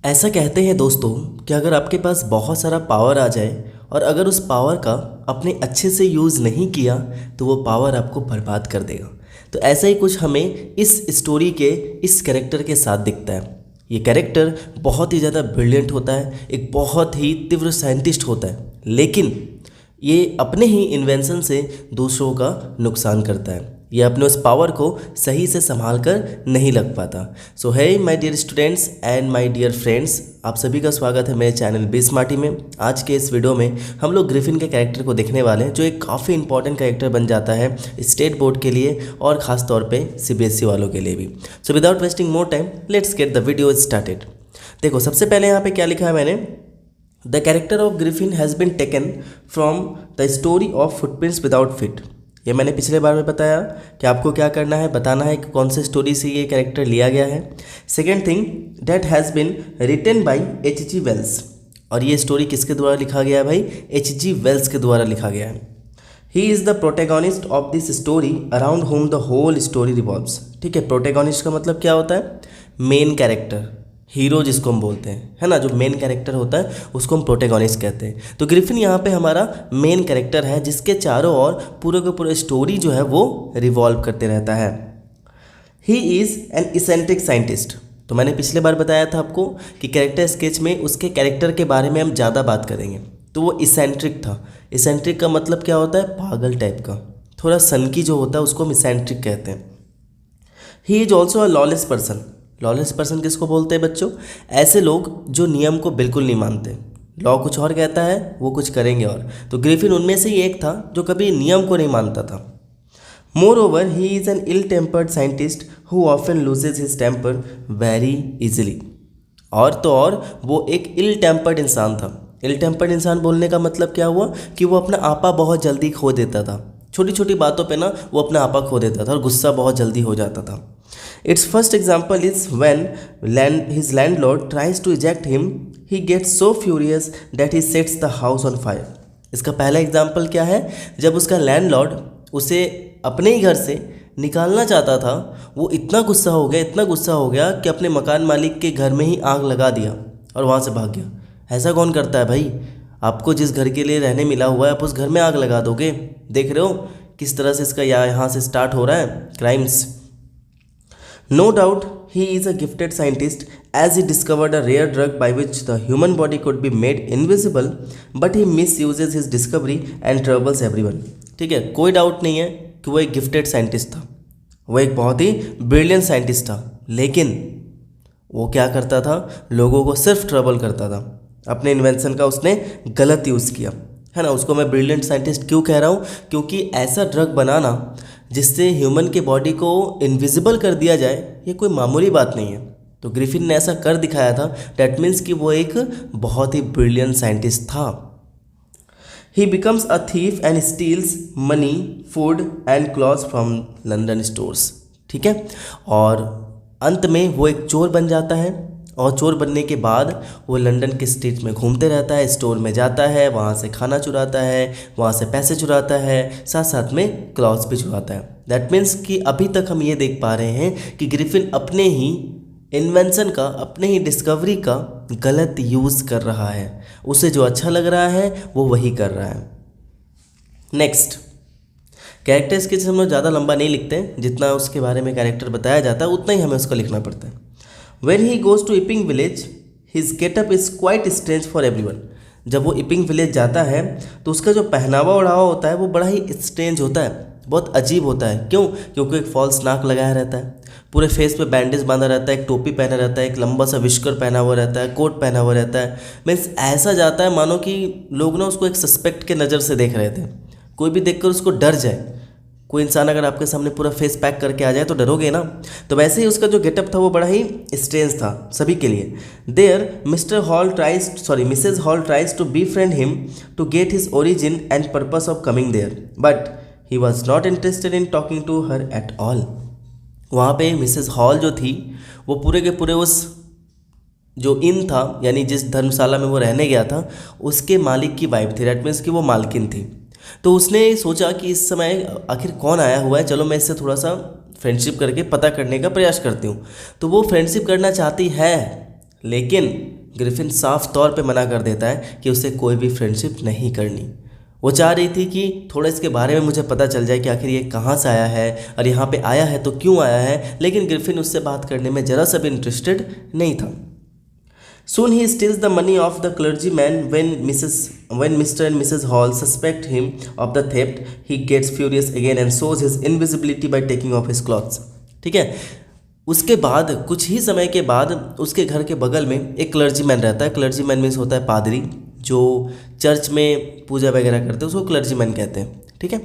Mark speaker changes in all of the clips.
Speaker 1: ऐसा कहते हैं दोस्तों कि अगर आपके पास बहुत सारा पावर आ जाए और अगर उस पावर का अपने अच्छे से यूज़ नहीं किया तो वो पावर आपको बर्बाद कर देगा। तो ऐसा ही कुछ हमें इस स्टोरी के इस कैरेक्टर के साथ दिखता है। ये कैरेक्टर बहुत ही ज़्यादा ब्रिलियंट होता है, एक बहुत ही तीव्र साइंटिस्ट होता है, लेकिन ये अपने ही इन्वेंशन से दूसरों का नुकसान करता है। ये अपने उस पावर को सही से संभाल कर नहीं लग पाता। सो है my dear students and my dear friends, आप सभी का स्वागत है मेरे चैनल बी स्मार्टी में। आज के इस वीडियो में हम लोग ग्रिफिन के कैरेक्टर को देखने वाले हैं, जो एक काफ़ी इंपॉर्टेंट कैरेक्टर बन जाता है स्टेट बोर्ड के लिए और ख़ास तौर पे सीबीएसई वालों के लिए भी। So without wasting more time let's get the video started. देखो सबसे पहले यहाँ पे क्या लिखा है मैंने, the character of Griffin has been taken from the story of footprints without fit. ये मैंने पिछले बार में बताया कि आपको क्या करना है, बताना है कि कौन से स्टोरी से ये कैरेक्टर लिया गया है। Second thing, that has been written by H.G. Wells. और ये स्टोरी किसके द्वारा लिखा गया है भाई? H.G. वेल्स के द्वारा लिखा गया है। He is the protagonist of this story around whom the whole story revolves. ठीक है, प्रोटेगोनिस्ट का मतलब क्या होता है? मेन कैरेक्टर, हीरो जिसको हम बोलते हैं, है ना, जो मेन कैरेक्टर होता है उसको हम प्रोटेगोनिस्ट कहते हैं। तो ग्रिफिन यहाँ पे हमारा मेन कैरेक्टर है, जिसके चारों ओर पूरे के पूरे स्टोरी जो है वो रिवॉल्व करते रहता है। He is N eccentric scientist. तो मैंने पिछले बार बताया था आपको कि कैरेक्टर स्केच में उसके कैरेक्टर के बारे में हम ज़्यादा बात करेंगे। तो वो इसेंट्रिक था। इसेंट्रिक का मतलब क्या होता है? पागल टाइप का, थोड़ा सनकी जो होता है उसको हम इसेंट्रिक कहते हैं। He is also a lawless person. Lawless person किसको बोलते हैं बच्चों? ऐसे लोग जो नियम को बिल्कुल नहीं मानते। लॉ कुछ और कहता है, वो कुछ करेंगे और। तो ग्रिफिन उनमें से ही एक था जो कभी नियम को नहीं मानता था। Moreover he is an ill tempered scientist who often loses his temper very easily. और तो और वो एक इल टेम्पर्ड इंसान था। इल टेम्पर्ड इंसान बोलने का मतलब क्या हुआ कि वो अपना आपा बहुत जल्दी खो देता था। छोटी छोटी बातों पे ना वो अपना आपा खो देता था और गुस्सा बहुत जल्दी हो जाता था। Its first example is when his landlord tries to eject him, he gets so furious that he sets the house on fire. इसका पहला एग्जाम्पल क्या है? जब उसका लैंडलॉर्ड उसे अपने ही घर से निकालना चाहता था, वो इतना गुस्सा हो गया, इतना गुस्सा हो गया कि अपने मकान मालिक के घर में ही आग लगा दिया और वहाँ से भाग गया। ऐसा कौन करता है भाई? आपको जिस घर के लिए रहने मिला हुआ है आप उस घर में आग लगा दोगे? देख रहे हो किस तरह से इसका यहाँ से स्टार्ट हो रहा है crimes. No doubt he is a gifted scientist as he discovered a rare drug by which the human body could be made invisible, but he misuses his discovery and troubles everyone. ठीक है, कोई doubt नहीं है कि वो एक gifted scientist था, वो एक बहुत ही ब्रिलियंट साइंटिस्ट था, लेकिन वो क्या करता था? लोगों को सिर्फ ट्रबल करता था। अपने इन्वेंशन का उसने गलत यूज़ किया, है ना। उसको मैं ब्रिलियंट साइंटिस्ट क्यों कह रहा हूँ? क्योंकि ऐसा ड्रग बनाना जिससे ह्यूमन के बॉडी को इनविजिबल कर दिया जाए, ये कोई मामूली बात नहीं है। तो ग्रिफिन ने ऐसा कर दिखाया था। डैट मीन्स कि वो एक बहुत ही ब्रिलियंट साइंटिस्ट था। He becomes a thief and steals money, food and clothes from London stores. ठीक है, और अंत में वो एक चोर बन जाता है और चोर बनने के बाद वो लंदन के स्ट्रीट में घूमते रहता है, स्टोर में जाता है, वहाँ से खाना चुराता है, वहाँ से पैसे चुराता है, साथ साथ में क्लॉथ्स भी चुराता है। दैट मीन्स कि अभी तक हम ये देख पा रहे हैं कि ग्रिफिन अपने ही इन्वेंशन का, अपने ही डिस्कवरी का गलत यूज़ कर रहा है। उसे जो अच्छा लग रहा है वो वही कर रहा है। नेक्स्ट, कैरेक्टर स्केच हम लोग ज़्यादा लंबा नहीं लिखते, जितना उसके बारे में कैरेक्टर बताया जाता है उतना ही हमें उसका लिखना पड़ता है। When he goes to Iping village, his getup is quite strange for everyone. जब वो इपिंग विलेज जाता है तो उसका जो पहनावा ओढ़ावा होता है वो बड़ा ही स्ट्रेंज होता है, बहुत अजीब होता है। क्यों? क्योंकि एक फॉल्स नाक लगाया रहता है, पूरे फेस पे बैंडेज बांधा रहता है, एक टोपी पहना रहता है, एक लंबा सा विस्कर पहना हुआ रहता है, कोट पहना हुआ रहता है। मीन्स ऐसा जाता है मानो कि लोग ना उसको एक सस्पेक्ट के नज़र से देख रहे थे। कोई भी देखकर उसको डर जाए। कोई इंसान अगर आपके सामने पूरा फेस पैक करके आ जाए तो डरोगे ना। तो वैसे ही उसका जो गेटअप था वो बड़ा ही स्ट्रेंज था सभी के लिए। There Mrs Hall tries to befriend him to get his origin and purpose of coming there, but he was not interested in talking to her at all. वहाँ पे मिसेज हॉल जो थी वो पूरे के पूरे उस जो इन था, यानी जिस धर्मशाला में वो रहने गया था, उसके मालिक की वाइफ थी। दैट मीन्स कि वो मालकिन थी। तो उसने सोचा कि इस समय आखिर कौन आया हुआ है, चलो मैं इससे थोड़ा सा फ्रेंडशिप करके पता करने का प्रयास करती हूँ। तो वो फ्रेंडशिप करना चाहती है, लेकिन ग्रिफिन साफ तौर पे मना कर देता है कि उसे कोई भी फ्रेंडशिप नहीं करनी। वो चाह रही थी कि थोड़ा इसके बारे में मुझे पता चल जाए कि आखिर ये कहाँ से आया है और यहाँ पे आया है तो क्यों आया है, लेकिन ग्रिफिन उससे बात करने में ज़रा सा भी इंटरेस्टेड नहीं था। Soon he steals the money of the clergyman. When Mr. and Mrs. Hall suspect him of the theft, he gets furious again and shows his invisibility by taking off his clothes. ठीक है। उसके बाद कुछ ही समय के बाद उसके घर के बगल में एक क्लर्जीमैन रहता है। क्लर्जीमैन मीन्स होता है पादरी, जो चर्च में पूजा वगैरह करते हैं, उसको क्लर्जीमैन कहते हैं। ठीक है।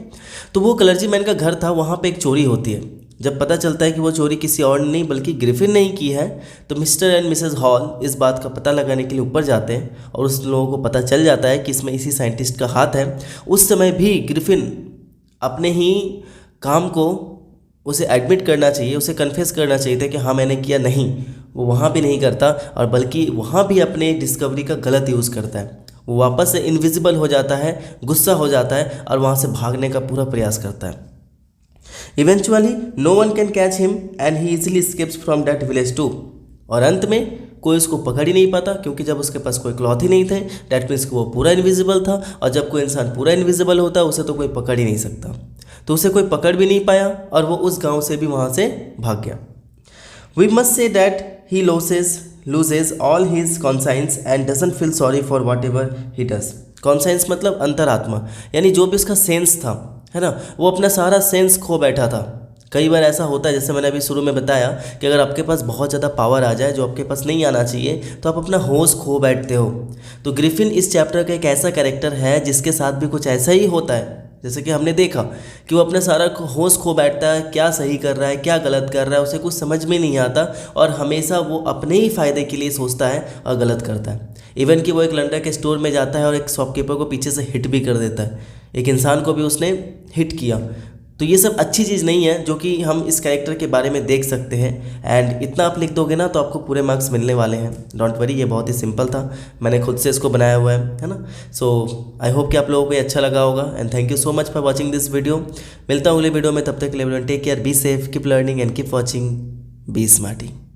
Speaker 1: तो वो क्लर्जीमैन का घर था, वहाँ पे एक चोरी होती है। जब पता चलता है कि वो चोरी किसी और ने नहीं बल्कि ग्रिफिन ने ही की है, तो मिस्टर एंड मिसेस हॉल इस बात का पता लगाने के लिए ऊपर जाते हैं और उस लोगों को पता चल जाता है कि इसमें इसी साइंटिस्ट का हाथ है। उस समय भी ग्रिफिन अपने ही काम को उसे एडमिट करना चाहिए, उसे कन्फेस करना चाहिए था कि हाँ मैंने किया, नहीं वो वहाँ भी नहीं करता और बल्कि वहाँ भी अपने डिस्कवरी का गलत यूज़ करता है। वो वापस से इनविजिबल हो जाता है, गुस्सा हो जाता है और वहाँ से भागने का पूरा प्रयास करता है। Eventually, no one can catch him and he easily escapes from that village too. और अंत में कोई उसको पकड़ ही नहीं पाता क्योंकि जब उसके पास कोई क्लॉथ ही नहीं थे, डैट मीन्स वो पूरा इनविजिबल था, और जब कोई इंसान पूरा इनविजिबल होता है उसे तो कोई पकड़ ही नहीं सकता। तो उसे कोई पकड़ भी नहीं पाया और वो उस गांव से भी वहाँ से भाग गया। We must say that he loses all his conscience and doesn't feel sorry for whatever he does. Conscience मतलब अंतरात्मा, यानी जो भी उसका सेंस था, है ना, वो अपना सारा सेंस खो बैठा था। कई बार ऐसा होता है, जैसे मैंने अभी शुरू में बताया कि अगर आपके पास बहुत ज़्यादा पावर आ जाए जो आपके पास नहीं आना चाहिए तो आप अपना होश खो बैठते हो। तो ग्रिफिन इस चैप्टर का एक ऐसा कैरेक्टर है जिसके साथ भी कुछ ऐसा ही होता है। जैसे कि हमने देखा कि वो अपना सारा होश खो बैठता है, क्या सही कर रहा है क्या गलत कर रहा है उसे कुछ समझ में नहीं आता और हमेशा वो अपने ही फ़ायदे के लिए सोचता है और गलत करता है। इवन कि वो एक लंडा के स्टोर में जाता है और एक शॉपकीपर को पीछे से हिट भी कर देता है, एक इंसान को भी उसने हिट किया। तो ये सब अच्छी चीज़ नहीं है जो कि हम इस कैरेक्टर के बारे में देख सकते हैं। एंड इतना आप लिख दोगे ना तो आपको पूरे मार्क्स मिलने वाले हैं। डोंट वरी, ये बहुत ही सिंपल था, मैंने खुद से इसको बनाया हुआ है ना। सो आई होप कि आप लोगों को ये अच्छा लगा होगा and thank you so much for watching this video. मिलता हूँ अगले वीडियो में, तब तक के लिए take care, be safe, keep learning and keep watching be smarty.